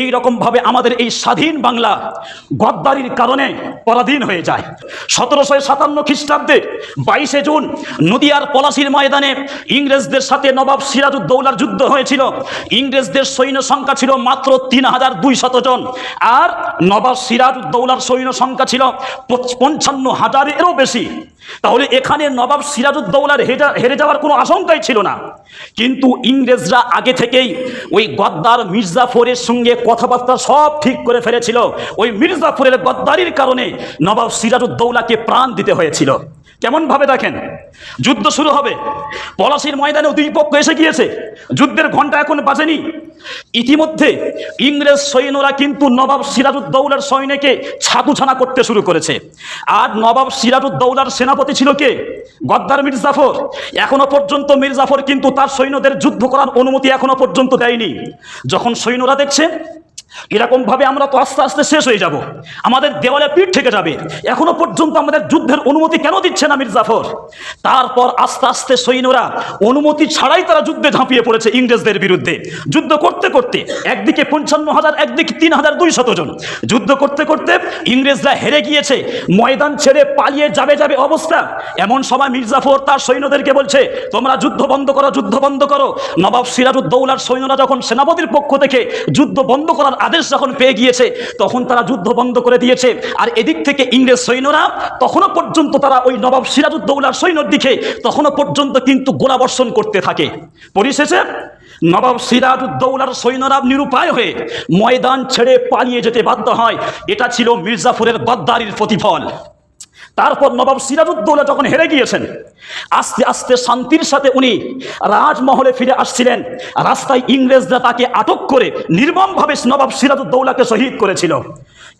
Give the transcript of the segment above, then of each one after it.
এই রকম ভাবে আমাদের এই স্বাধীন বাংলা গদ্দারির কারণে পরাধীন হয়ে যায়। 1757 খ্রিস্টাব্দে 22 জুন নদিয়ার পলাশীর ময়দানে ইংরেজদের সাথে নবাব সিরাজউদ্দৌলার যুদ্ধ হয়েছিল। ইংরেজদের সৈন্য সংখ্যা ছিল মাত্র 3200 জন, আর নবাব সিরাজউদ্দৌলার সৈন্য সংখ্যা ছিল 55,000-এরও বেশি। তাহলে এখানে নবাব সিরাজউদ্দৌলার হেরে যাওয়ার কোনো আশঙ্কাই ছিল না। কিন্তু ইংরেজরা আগে থেকেই ওই গদ্দার মির্জাফরের সঙ্গে কথাবার্তা সব ঠিক করে ফেলেছিল। ওই মির্জাফরের গদ্দারির কারণে নবাব সিরাজউদ্দৌলাকে প্রাণ দিতে হয়েছিল। কেমন ভাবে দেখেন, যুদ্ধ শুরু হবে, পলাশীর ময়দানে দুই পক্ষ এসে গিয়েছে, যুদ্ধের ঘন্টা এখন বাজেনি। ইতিমধ্যে ইংরেজ সৈন্যরা কিন্তু নবাব সিরাজউদ্দৌলার সৈন্যকে ছাতুছানা করতে শুরু করেছে। আর নবাব সিরাজউদ্দৌলার সেনাপতি ছিল কে? গদ্দার মির্জাফর। এখনো পর্যন্ত মির্জাফর কিন্তু তার সৈন্যদের যুদ্ধ করার অনুমতি এখনো পর্যন্ত দেয়নি। যখন সৈন্যরা দেখছে এরকম ভাবে আমরা তো আস্তে আস্তে শেষ হয়ে যাব, আমাদের দেওয়ালে পিঠ থেকে যাবে, এখনো পর্যন্ত আমাদের যুদ্ধের অনুমতি কেন দিচ্ছে না মির্জাফর? তারপর আস্তে আস্তে সৈন্যরা অনুমতি ছাড়াই তারা যুদ্ধে ঝাঁপিয়ে পড়েছে ইংরেজদের বিরুদ্ধে। যুদ্ধ করতে করতে একদিকে 55,000, একদিকে 3200 জন। যুদ্ধ করতে করতে ইংরেজরা হেরে গিয়েছে, ময়দান ছেড়ে পালিয়ে যাবে অবস্থা। এমন সময় মির্জাফর তার সৈন্যদেরকে বলছে, তোমরা যুদ্ধ বন্ধ করো, যুদ্ধ বন্ধ করো। নবাব সিরাজউদ্দৌলার সৈন্যরা যখন সেনাপতির পক্ষ থেকে যুদ্ধ বন্ধ করার আদেশ যখন পেয়ে গিয়েছে, তখন তারা যুদ্ধ বন্ধ করে দিয়েছে। আর এদিক থেকে ইংরেজ সৈন্যরা তখনও পর্যন্ত তারা ওই নবাব সিরাজউদ্দৌলার সৈন্যর দিকে তখনও পর্যন্ত কিন্তু গোলাবর্ষণ করতে থাকে। পরিশেষে নবাব সিরাজউদ্দৌলার সৈন্যরা নিরুপায় হয়ে ময়দান ছেড়ে পালিয়ে যেতে বাধ্য হয়। এটা ছিল মির্জাফরের গদ্দারির প্রতিফল। তারপর নবাব সিরাজউদ্দৌলা যখন হেরে গিয়েছেন, আস্তে আস্তে শান্তির সাথে উনি রাজমহলে ফিরে আসছিলেন। রাস্তায় ইংরেজরা তাকে আটক করে নির্মমভাবে নবাব সিরাজউদ্দৌলাকে শহীদ করেছিল।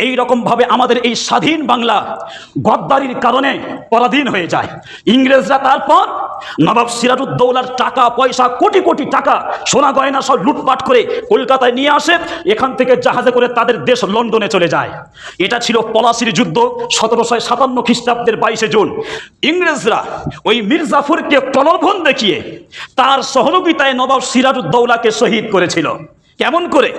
এই রকম ভাবে আমাদের এই স্বাধীন বাংলা গদ্দারির কারণে পরাধীন হয়ে যায়। ইংরেজরা তারপর নবাব সিরাজউদ্দৌলার টাকা পয়সা, কোটি কোটি টাকা, সোনা গয়না সব লুটপাট করে কলকাতায় নিয়ে আসে। এখান থেকে জাহাজে করে তাদের দেশ লন্ডনে চলে যায়। এটা ছিল পলাশীর যুদ্ধ, 1757 খ্রিস্টাব্দের 22 জুন। ইংরেজরা ওই মির্জাফরকে প্রলোভন দেখিয়ে তার সহযোগিতায় নবাব সিরাজউদ্দৌলাকে শহীদ করেছিল। কেমন করে?